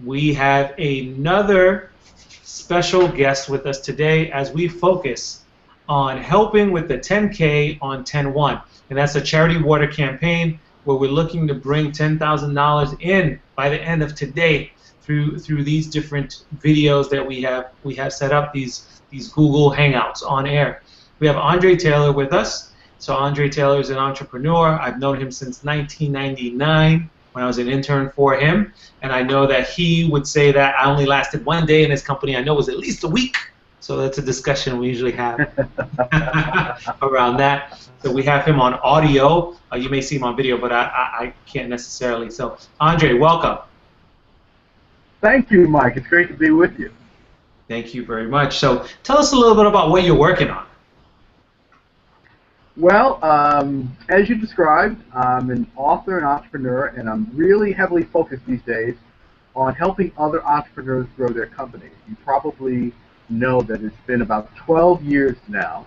we have another special guest with us today as we focus on helping with the 10K on 10/1. And that's a charity water campaign where we're looking to bring $10,000 in by the end of today through these different videos that we have set up, these Google Hangouts on air. We have Andre Taylor with us. So Andre Taylor is an entrepreneur. I've known him since 1999 when I was an intern for him, and I know that he would say that I only lasted one day in his company. I know it was at least a week. So that's a discussion we usually have around that. So we have him on audio. You may see him on video, but I can't necessarily. So Andre, welcome. Thank you, Mike. It's great to be with you. Thank you very much. So tell us a little bit about what you're working on. Well, as you described, I'm an author and entrepreneur, and I'm really heavily focused these days on helping other entrepreneurs grow their companies. You probably know that it's been about 12 years now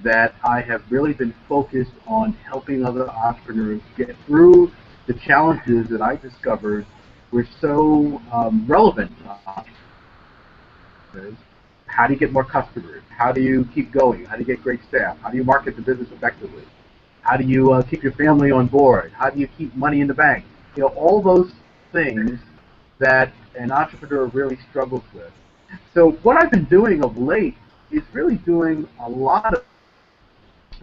that I have really been focused on helping other entrepreneurs get through the challenges that I discovered were so relevant to entrepreneurs. How do you get more customers? How do you keep going? How do you get great staff? How do you market the business effectively? How do you keep your family on board? How do you keep money in the bank? You know, all those things that an entrepreneur really struggles with. So what I've been doing of late is really doing a lot of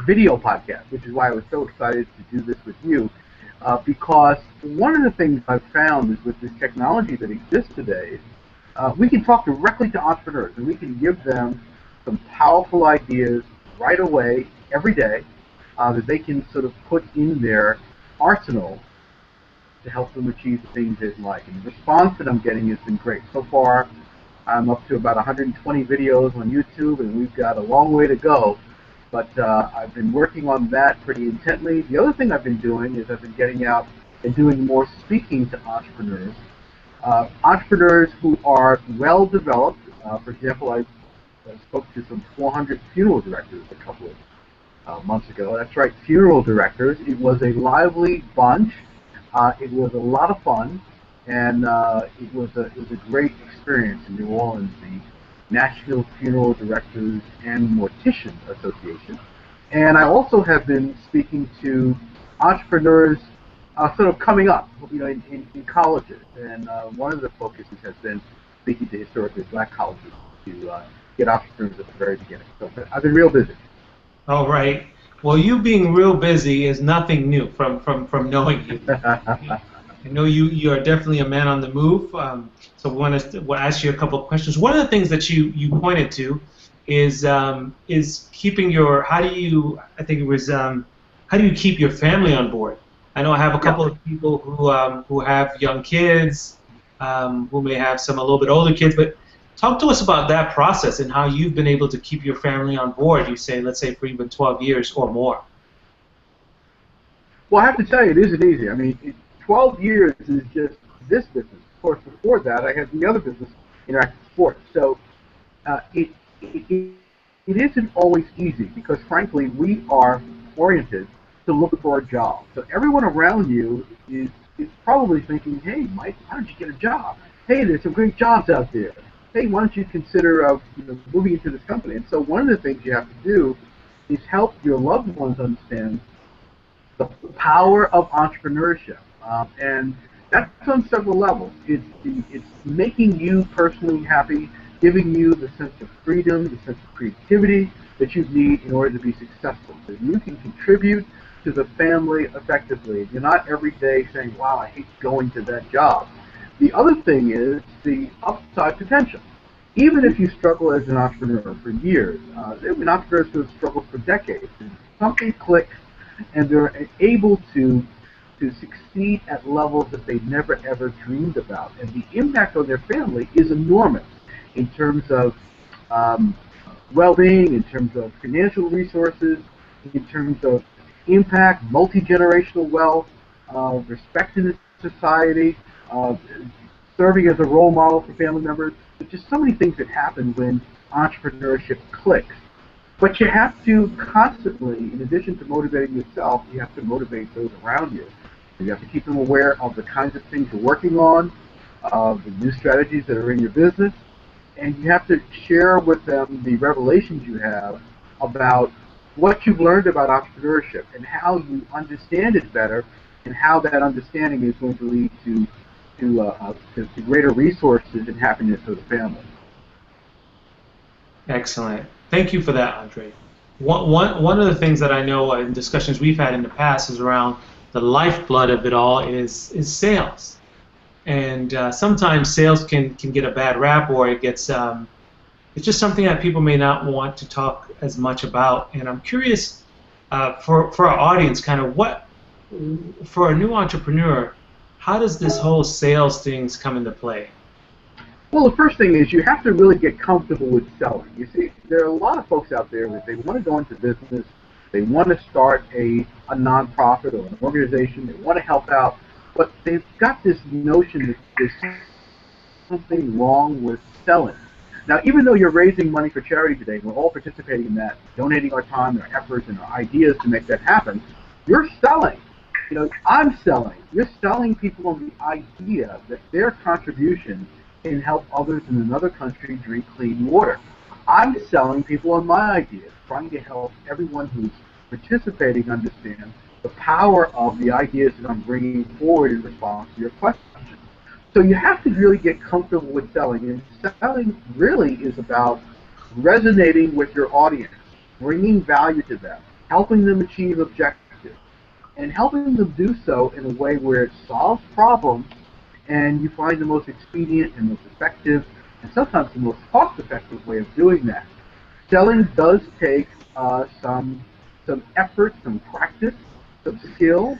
video podcasts, which is why I was so excited to do this with you, because one of the things I've found is with this technology that exists today, we can talk directly to entrepreneurs, and we can give them some powerful ideas right away, every day, that they can sort of put in their arsenal to help them achieve the things they'd like. And the response that I'm getting has been great. So far, I'm up to about 120 videos on YouTube, and we've got a long way to go. But I've been working on that pretty intently. The other thing I've been doing is I've been getting out and doing more speaking to entrepreneurs. Entrepreneurs who are well developed. For example, I spoke to some 400 funeral directors a couple of months ago. That's right, funeral directors. It was a lively bunch. It was a lot of fun, and it was a great experience in New Orleans, the National Funeral Directors and Morticians Association. And I also have been speaking to entrepreneurs sort of coming up, you know, in colleges. And one of the focuses has been speaking to historically black colleges to get entrepreneurs at the very beginning. So I've been real busy. All right. Well, you being real busy is nothing new from knowing you. I know you are definitely a man on the move. So we'll ask you a couple of questions. One of the things that you pointed to is keeping your how do you keep your family on board? I know I have a couple of people who have young kids, who may have some a little bit older kids, but talk to us about that process and how you've been able to keep your family on board, let's say for even 12 years or more. Well, I have to tell you, it isn't easy. I mean, 12 years is just this business. Of course, before that, I had the other business, Interactive Sports. So it isn't always easy because, frankly, we are oriented to look for a job. So everyone around you is probably thinking, hey, Mike, why don't you get a job? Hey, there's some great jobs out there. Hey, why don't you consider moving into this company? And so one of the things you have to do is help your loved ones understand the power of entrepreneurship. And that's on several levels. It's making you personally happy, giving you the sense of freedom, the sense of creativity that you need in order to be successful. So you can contribute to the family effectively. You're not every day saying, wow, I hate going to that job. The other thing is the upside potential. Even if you struggle as an entrepreneur for years, there have been entrepreneurs who have struggled for decades. And something clicks, and they're able to succeed at levels that they never ever dreamed about. And the impact on their family is enormous in terms of well-being, in terms of financial resources, in terms of impact, multi-generational wealth, respect in society, serving as a role model for family members. There's just so many things that happen when entrepreneurship clicks. But you have to constantly, in addition to motivating yourself, you have to motivate those around you. You have to keep them aware of the kinds of things you're working on, the new strategies that are in your business, and you have to share with them the revelations you have about what you've learned about entrepreneurship and how you understand it better, and how that understanding is going to lead to greater resources and happiness for the family. Excellent. Thank you for that, Andre. One of the things that I know in discussions we've had in the past is around the lifeblood of it all is sales. And sometimes sales can get a bad rap, or it gets it's just something that people may not want to talk as much about. And I'm curious for our audience, kind of for a new entrepreneur, how does this whole sales things come into play? Well, the first thing is you have to really get comfortable with selling. You see, there are a lot of folks out there that they want to go into business, they want to start a nonprofit or an organization, they want to help out, but they've got this notion that there's something wrong with selling. Now, even though you're raising money for charity today, we're all participating in that, donating our time, our efforts, and our ideas to make that happen, you're selling. You know, I'm selling. You're selling people on the idea that their contribution can help others in another country drink clean water. I'm selling people on my ideas, trying to help everyone who's participating understand the power of the ideas that I'm bringing forward in response to your question. So you have to really get comfortable with selling, and selling really is about resonating with your audience, bringing value to them, helping them achieve objectives, and helping them do so in a way where it solves problems and you find the most expedient and most effective and sometimes the most cost-effective way of doing that. Selling does take some effort, some practice, some skill,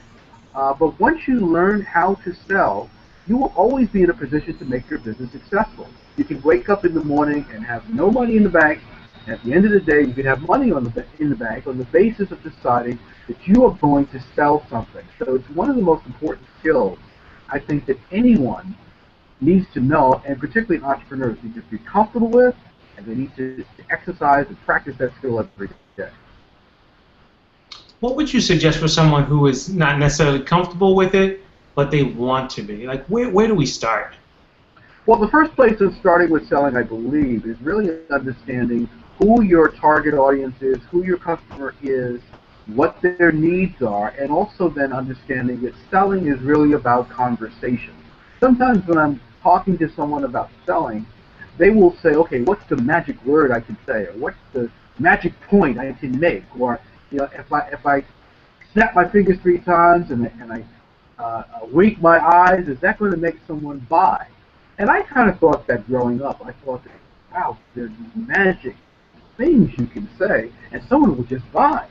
but once you learn how to sell, you will always be in a position to make your business successful. You can wake up in the morning and have no money in the bank, and at the end of the day, you can have money in the bank on the basis of deciding that you are going to sell something. So it's one of the most important skills I think that anyone needs to know, and particularly entrepreneurs need to be comfortable with, and they need to exercise and practice that skill every day. What would you suggest for someone who is not necessarily comfortable with it, but they want to be? Like, where do we start? Well, the first place of starting with selling, I believe, is really understanding who your target audience is, who your customer is, what their needs are, and also then understanding that selling is really about conversation. Sometimes when I'm talking to someone about selling, they will say, okay, what's the magic word I can say, or what's the magic point I can make, or if I snap my fingers 3 times and I wink my eyes, is that going to make someone buy? And I kind of thought that growing up. I thought that, wow, there's magic things you can say, and someone will just buy.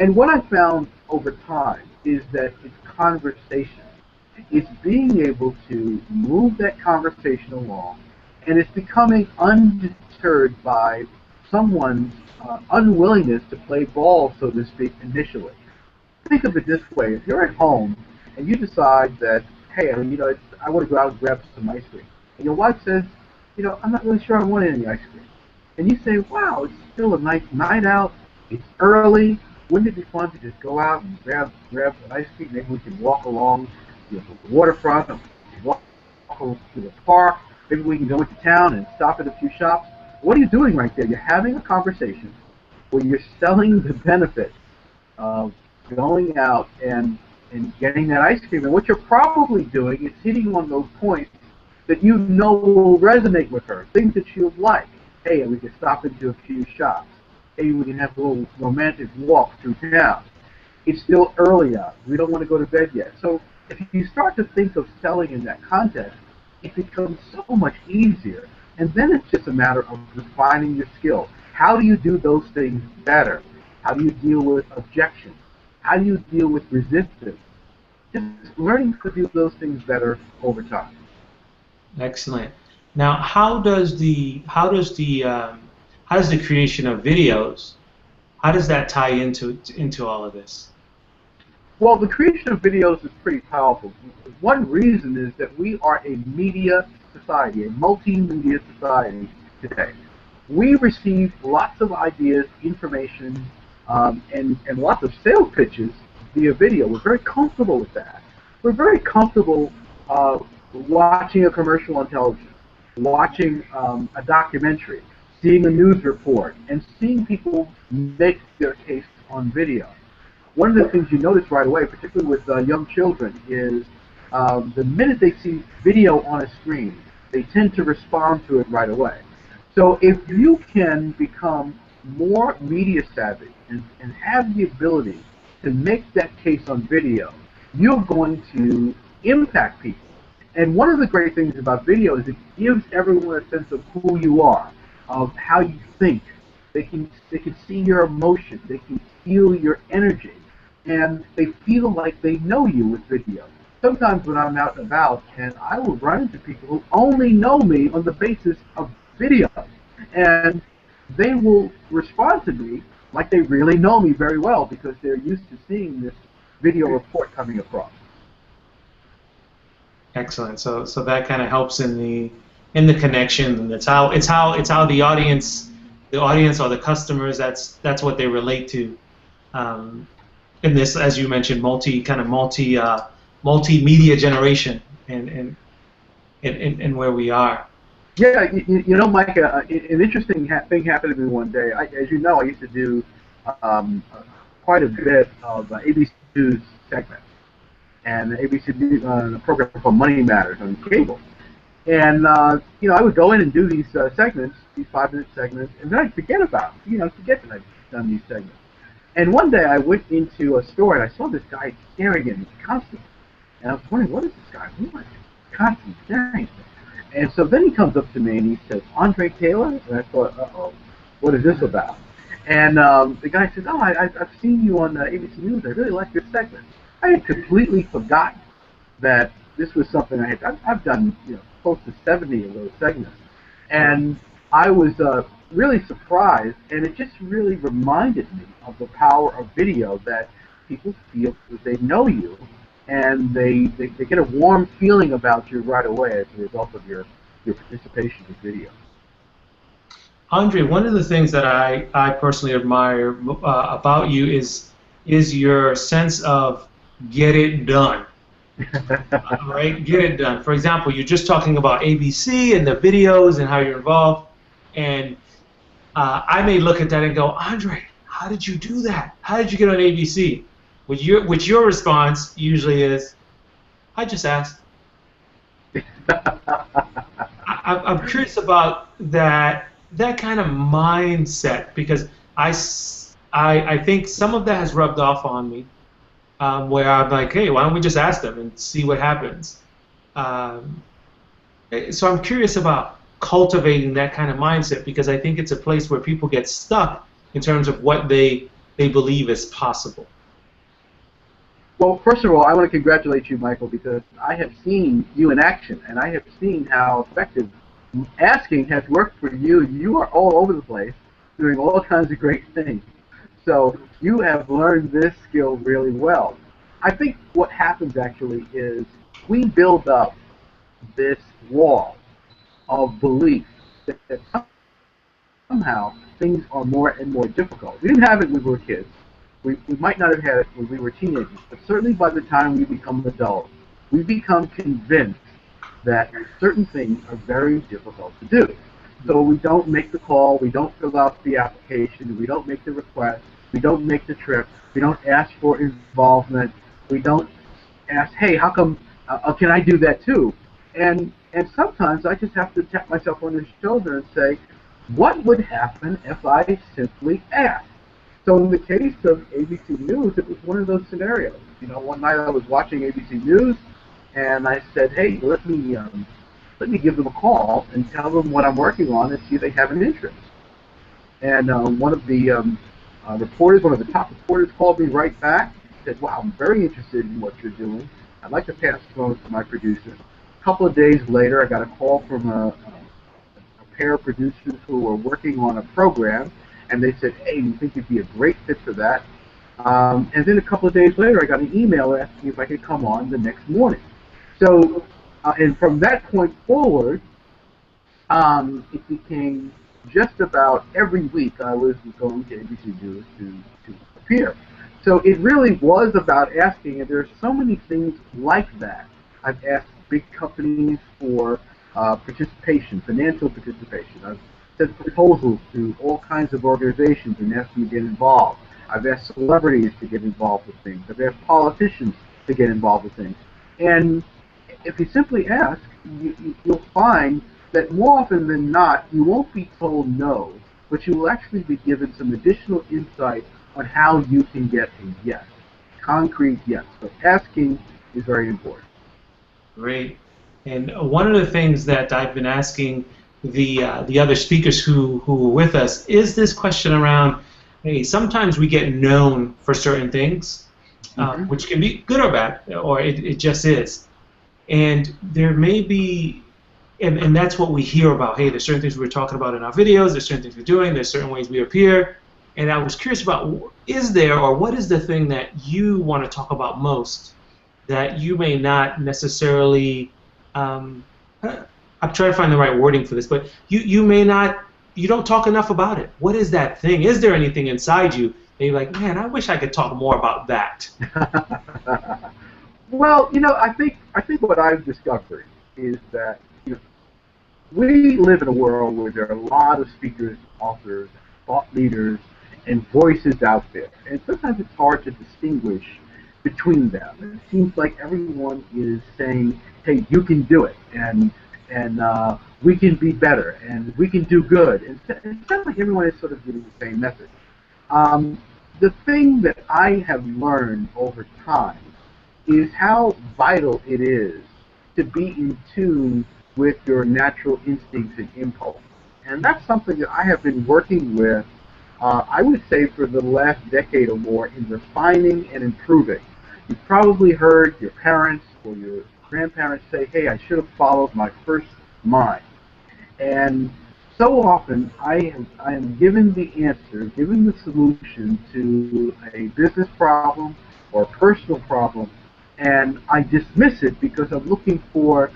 And what I found over time is that it's conversation. It's being able to move that conversation along, and it's becoming undeterred by someone's unwillingness to play ball, so to speak, initially. Think of it this way. If you're at home and you decide that, hey, I want to go out and grab some ice cream, and your wife says, I'm not really sure I want any ice cream. And you say, wow, it's still a nice night out, it's early, wouldn't it be fun to just go out and grab an ice cream? Maybe we can walk along the waterfront, or walk to the park, maybe we can go into town and stop at a few shops. What are you doing right there? You're having a conversation where you're selling the benefit of going out and getting that ice cream. And what you're probably doing is hitting on those points that you know will resonate with her, things that she'll like. Hey, we can stop into a few shops. Hey, we can have a little romantic walk through town. It's still early out. We don't want to go to bed yet. So if you start to think of selling in that context, it becomes so much easier. And then it's just a matter of refining your skill. How do you do those things better? How do you deal with objections? How do you deal with resistance? Just learning to do those things better over time. Excellent. Now, how does the creation of videos, how does that tie into all of this? Well, the creation of videos is pretty powerful. One reason is that we are a media society, a multimedia society today. We receive lots of ideas, information, and lots of sales pitches via video. We're very comfortable with that. We're very comfortable watching a commercial on television, watching a documentary, seeing a news report, and seeing people make their case on video. One of the things you notice right away, particularly with young children, is the minute they see video on a screen, they tend to respond to it right away. So if you can become more media savvy and have the ability to make that case on video, you're going to impact people. And one of the great things about video is it gives everyone a sense of who you are, of how you think. They can see your emotion, they can feel your energy, and they feel like they know you with video. Sometimes when I'm out and about, and I will run into people who only know me on the basis of video, and they will respond to me like they really know me very well because they're used to seeing this video report coming across. Excellent. So that kind of helps in the connection, and it's how the audience or the customers, that's what they relate to. In this, as you mentioned, multimedia generation, and where we are. Yeah, you know, Mike, an interesting thing happened to me one day. As you know, I used to do quite a bit of ABC News segments, and the ABC News program called Money Matters on cable. And you know, I would go in and do these segments, these 5-minute segments, and then I'd forget about them. You know, forget that I'd done these segments. And one day I went into a store and I saw this guy staring at me constantly. And I was wondering, what is this guy doing? Constantly staring at me. And so then he comes up to me and he says, Andre Taylor? And I thought, uh-oh, what is this about? And the guy says, oh, I've seen you on ABC News. I really like your segment. I had completely forgotten that this was something I've done, you know, close to 70 of those segments. And I was really surprised, and it just really reminded me of the power of video, that people feel that they know you, and they get a warm feeling about you right away as a result of your participation in video. Andre, one of the things that I personally admire about you is your sense of get it done. Right? Get it done. For example, you're just talking about ABC and the videos and how you're involved, and I may look at that and go, Andre, how did you do that? How did you get on ABC? Which your response usually is, I just asked. I'm curious about that kind of mindset, because I think some of that has rubbed off on me, where I'm like, hey, why don't we just ask them and see what happens? So I'm curious about cultivating that kind of mindset, because I think it's a place where people get stuck in terms of what they believe is possible. Well, first of all, I want to congratulate you, Michael, because I have seen you in action, and I have seen how effective asking has worked for you. You are all over the place doing all kinds of great things. So you have learned this skill really well. I think what happens actually is we build up this wall of belief that somehow things are more and more difficult. We didn't have it when we were kids. We might not have had it when we were teenagers, but certainly by the time we become adults, we become convinced that certain things are very difficult to do. So we don't make the call, we don't fill out the application, we don't make the request, we don't make the trip, we don't ask for involvement, we don't ask, hey, how come, can I do that too? And sometimes I just have to tap myself on the shoulder and say, what would happen if I simply asked? So in the case of ABC News, it was one of those scenarios. You know, one night I was watching ABC News, and I said, hey, let me give them a call and tell them what I'm working on and see if they have an interest. And one of the reporters, one of the top reporters, called me right back and said, wow, I'm very interested in what you're doing. I'd like to pass it on to my producer. A couple of days later, I got a call from a pair of producers who were working on a program, and they said, hey, we think you'd be a great fit for that. And then a couple of days later, I got an email asking if I could come on the next morning. So, and from that point forward, it became just about every week I was going to ABC News to appear. So it really was about asking, and there are so many things like that. I've asked big companies for participation, financial participation. I've sent proposals to all kinds of organizations and asked them to get involved. I've asked celebrities to get involved with things. I've asked politicians to get involved with things. And if you simply ask, you'll find that more often than not, you won't be told no, but you will actually be given some additional insight on how you can get a yes, concrete yes. So asking is very important. Great. And one of the things that I've been asking the other speakers who were with us is this question around, hey, sometimes we get known for certain things, which can be good or bad, or it just is. And there may be, and that's what we hear about, hey, there's certain things we're talking about in our videos, there's certain things we're doing, there's certain ways we appear. And I was curious about, is there, or what is the thing that you want to talk about most that you may not necessarily, I'm trying to find the right wording for this, but you may not, you don't talk enough about it. What is that thing? Is there anything inside you that you're like, man, I wish I could talk more about that? Well, I think what I've discovered is that we live in a world where there are a lot of speakers, authors, thought leaders, and voices out there, and sometimes it's hard to distinguish between them. It seems like everyone is saying, "Hey, you can do it," and we can be better, and we can do good. And it sounds like everyone is sort of giving the same message. The thing that I have learned over time is how vital it is to be in tune with your natural instincts and impulse. And that's something that I have been working with, I would say, for the last decade or more in refining and improving. You've probably heard your parents or your grandparents say, hey, I should have followed my first mind. And so often I am given the answer, given the solution to a business problem or a personal problem, and I dismiss it because I'm looking for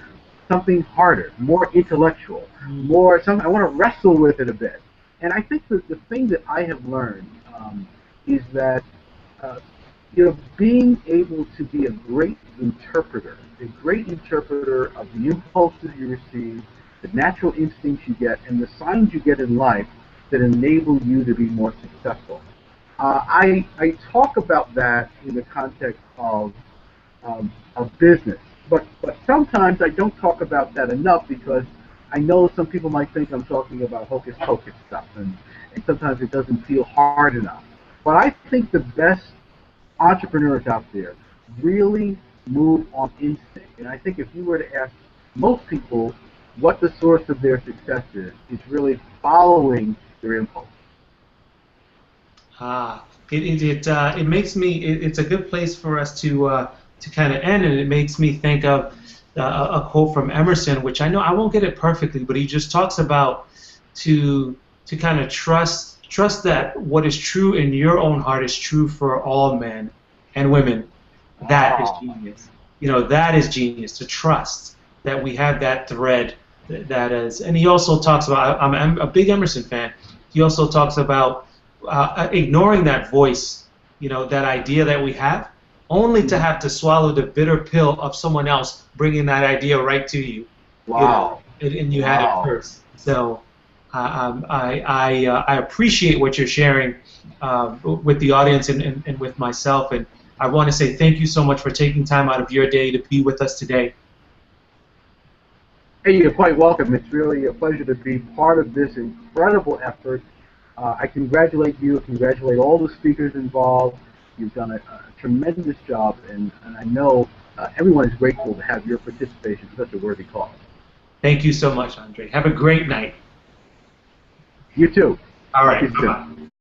something harder, more intellectual, more something I want to wrestle with it a bit. And I think that the thing that I have learned is that being able to be a great interpreter of the impulses you receive, the natural instincts you get, and the signs you get in life that enable you to be more successful. I talk about that in the context of business. But sometimes I don't talk about that enough because I know some people might think I'm talking about hocus pocus stuff, and sometimes it doesn't feel hard enough. But I think the best entrepreneurs out there really move on instinct. And I think if you were to ask most people what the source of their success is, it's really following their impulse. It makes me. It's a good place for us to kind of end, and it makes me think of a quote from Emerson, which I know I won't get it perfectly, but he just talks about to kind of trust that what is true in your own heart is true for all men and women. That is genius. That is genius, to trust that we have that thread that is. And he also talks about, I'm a big Emerson fan, he also talks about ignoring that voice, that idea that we have, only to have to swallow the bitter pill of someone else bringing that idea right to you. Wow. And you had it first. So I appreciate what you're sharing with the audience and with myself. And I want to say thank you so much for taking time out of your day to be with us today. Hey, you're quite welcome. It's really a pleasure to be part of this incredible effort. I congratulate you, congratulate all the speakers involved. You've done a tremendous job, and I know everyone is grateful to have your participation in such a worthy cause. Thank you so much, Andre. Have a great night. You too. All right. Bye-bye.